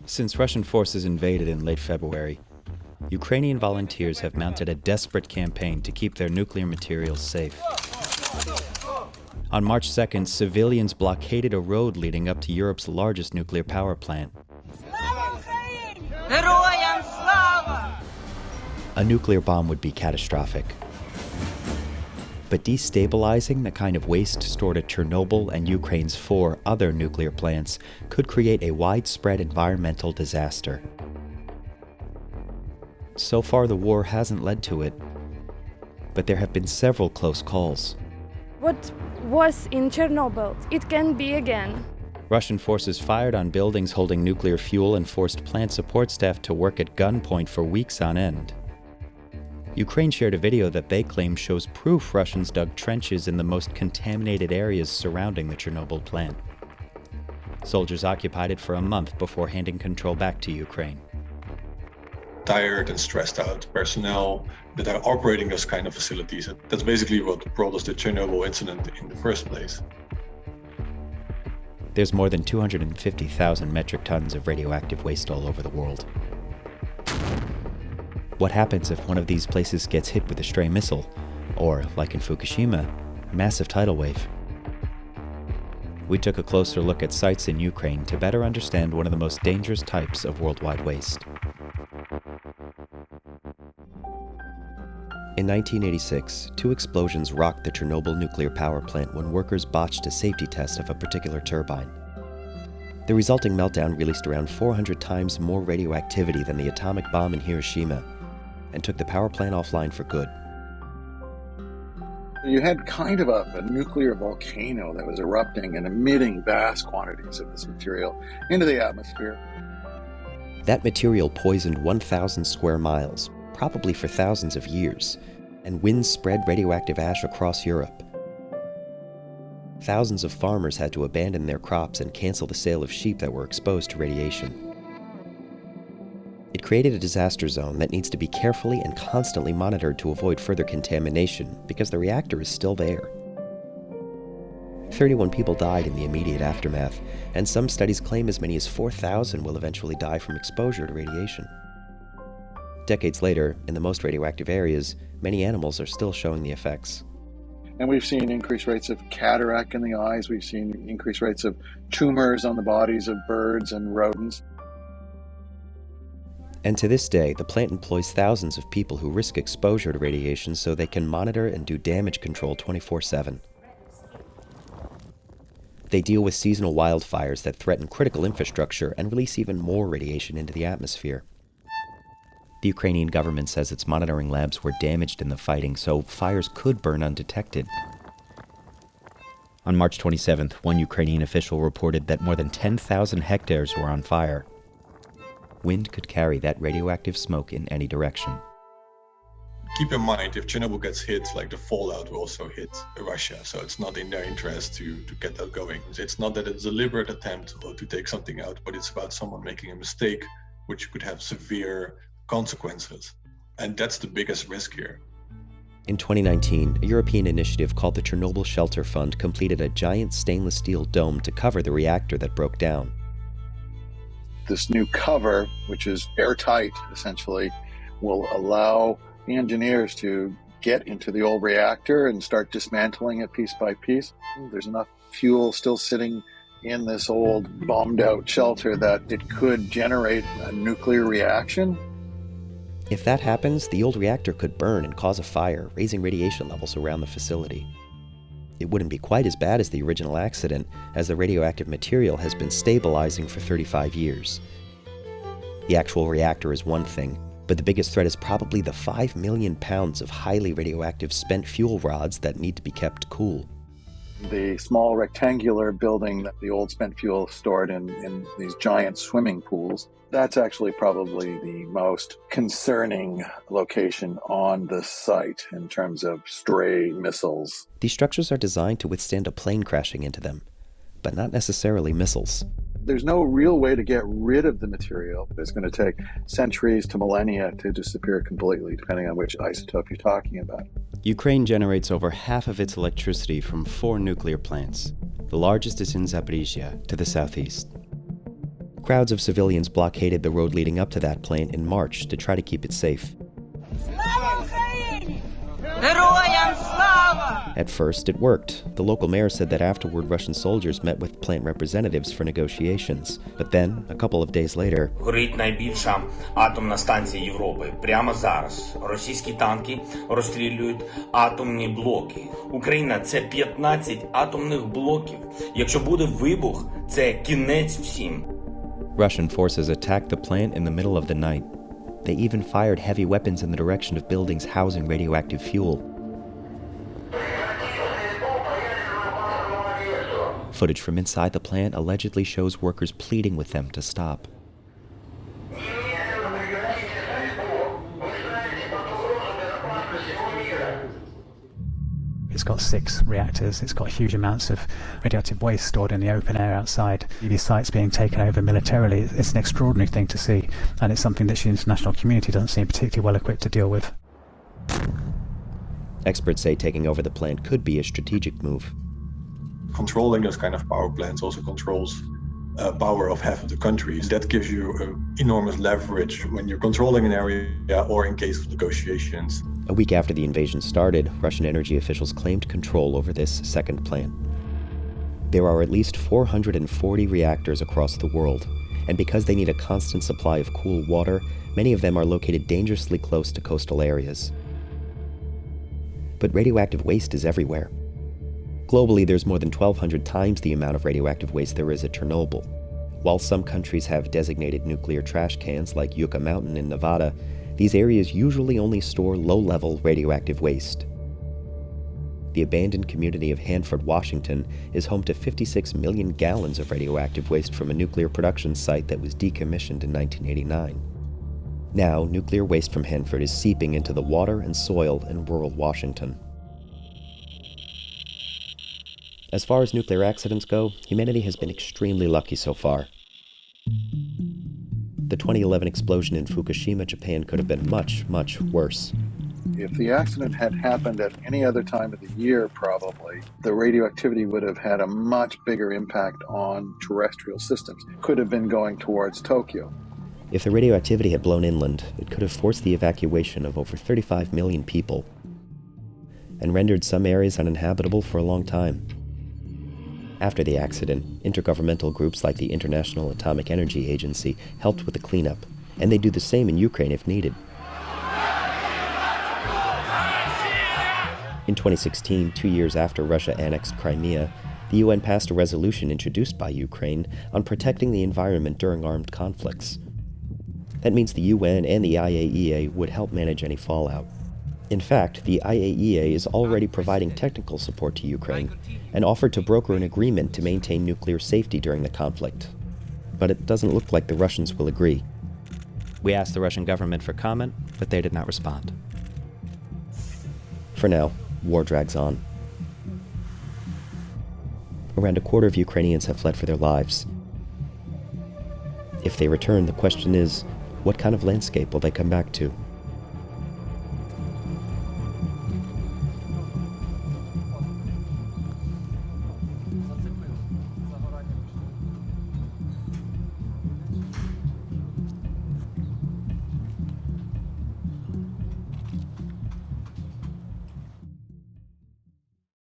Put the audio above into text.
Since Russian forces invaded in late February, Ukrainian volunteers have mounted a desperate campaign to keep their nuclear materials safe. On March 2nd, civilians blockaded a road leading up to Europe's largest nuclear power plant. A nuclear bomb would be catastrophic. But destabilizing the kind of waste stored at Chernobyl and Ukraine's 4 other nuclear plants could create a widespread environmental disaster. So far, the war hasn't led to it, but there have been several close calls. What was in Chernobyl, it can be again. Russian forces fired on buildings holding nuclear fuel and forced plant support staff to work at gunpoint for weeks on end. Ukraine shared a video that they claim shows proof Russians dug trenches in the most contaminated areas surrounding the Chernobyl plant. Soldiers occupied it for a month before handing control back to Ukraine. Tired and stressed out personnel that are operating those kind of facilities. That's basically what brought us the Chernobyl incident in the first place. There's more than 250,000 metric tons of radioactive waste all over the world. What happens if one of these places gets hit with a stray missile, or, like in Fukushima, a massive tidal wave? We took a closer look at sites in Ukraine to better understand one of the most dangerous types of worldwide waste. In 1986, 2 explosions rocked the Chernobyl nuclear power plant when workers botched a safety test of a particular turbine. The resulting meltdown released around 400 times more radioactivity than the atomic bomb in Hiroshima, and took the power plant offline for good. You had kind of a nuclear volcano that was erupting and emitting vast quantities of this material into the atmosphere. That material poisoned 1,000 square miles, probably for thousands of years, and winds spread radioactive ash across Europe. Thousands of farmers had to abandon their crops and cancel the sale of sheep that were exposed to radiation. It created a disaster zone that needs to be carefully and constantly monitored to avoid further contamination, because the reactor is still there. 31 people died in the immediate aftermath, and some studies claim as many as 4,000 will eventually die from exposure to radiation. Decades later, in the most radioactive areas, many animals are still showing the effects. And we've seen increased rates of cataract in the eyes. We've seen increased rates of tumors on the bodies of birds and rodents. And to this day, the plant employs thousands of people who risk exposure to radiation so they can monitor and do damage control 24/7. They deal with seasonal wildfires that threaten critical infrastructure and release even more radiation into the atmosphere. The Ukrainian government says its monitoring labs were damaged in the fighting, so fires could burn undetected. On March 27th, one Ukrainian official reported that more than 10,000 hectares were on fire. Wind could carry that radioactive smoke in any direction. Keep in mind, if Chernobyl gets hit, like the fallout will also hit Russia. So it's not in their interest to get that going. It's not that it's a deliberate attempt or to take something out, but it's about someone making a mistake, which could have severe consequences. And that's the biggest risk here. In 2019, a European initiative called the Chernobyl Shelter Fund completed a giant stainless steel dome to cover the reactor that broke down. This new cover, which is airtight, essentially, will allow the engineers to get into the old reactor and start dismantling it piece by piece. There's enough fuel still sitting in this old bombed-out shelter that it could generate a nuclear reaction. If that happens, the old reactor could burn and cause a fire, raising radiation levels around the facility. It wouldn't be quite as bad as the original accident, as the radioactive material has been stabilizing for 35 years. The actual reactor is one thing, but the biggest threat is probably the 5 million pounds of highly radioactive spent fuel rods that need to be kept cool. The small rectangular building that the old spent fuel stored in these giant swimming pools, that's actually probably the most concerning location on the site in terms of stray missiles. These structures are designed to withstand a plane crashing into them, but not necessarily missiles. There's no real way to get rid of the material. It's going to take centuries to millennia to disappear completely, depending on which isotope you're talking about. Ukraine generates over half of its electricity from 4 nuclear plants. The largest is in Zaporizhzhia, to the southeast. Crowds of civilians blockaded the road leading up to that plant in March to try to keep it safe. At first, it worked. The local mayor said that afterward Russian soldiers met with plant representatives for negotiations. But then, a couple of days later, горить найбільша атомна станція Європи. Прямо зараз російські танки розстрілюють атомні блоки. Україна – це 15 атомних блоків. Якщо буде вибух, це кінець всім. Russian forces attacked the plant in the middle of the night. They even fired heavy weapons in the direction of buildings housing radioactive fuel. Footage from inside the plant allegedly shows workers pleading with them to stop. It's got 6 reactors, it's got huge amounts of radioactive waste stored in the open air outside. These sites being taken over militarily, it's an extraordinary thing to see, and it's something that the international community doesn't seem particularly well equipped to deal with. Experts say taking over the plant could be a strategic move. Controlling those kind of power plants also controls power of half of the countries. That gives you enormous leverage when you're controlling an area or in case of negotiations. A week after the invasion started, Russian energy officials claimed control over this second plant. There are at least 440 reactors across the world, and because they need a constant supply of cool water, many of them are located dangerously close to coastal areas. But radioactive waste is everywhere. Globally, there's more than 1,200 times the amount of radioactive waste there is at Chernobyl. While some countries have designated nuclear trash cans like Yucca Mountain in Nevada, these areas usually only store low-level radioactive waste. The abandoned community of Hanford, Washington, is home to 56 million gallons of radioactive waste from a nuclear production site that was decommissioned in 1989. Now, nuclear waste from Hanford is seeping into the water and soil in rural Washington. As far as nuclear accidents go, humanity has been extremely lucky so far. The 2011 explosion in Fukushima, Japan could have been much, much worse. If the accident had happened at any other time of the year, probably, the radioactivity would have had a much bigger impact on terrestrial systems. It could have been going towards Tokyo. If the radioactivity had blown inland, it could have forced the evacuation of over 35 million people and rendered some areas uninhabitable for a long time. After the accident, intergovernmental groups like the International Atomic Energy Agency helped with the cleanup, and they do the same in Ukraine if needed. In 2016, 2 years after Russia annexed Crimea, the UN passed a resolution introduced by Ukraine on protecting the environment during armed conflicts. That means the UN and the IAEA would help manage any fallout. In fact, the IAEA is already providing technical support to Ukraine and offered to broker an agreement to maintain nuclear safety during the conflict. But it doesn't look like the Russians will agree. We asked the Russian government for comment, but they did not respond. For now, war drags on. Around a quarter of Ukrainians have fled for their lives. If they return, the question is, what kind of landscape will they come back to?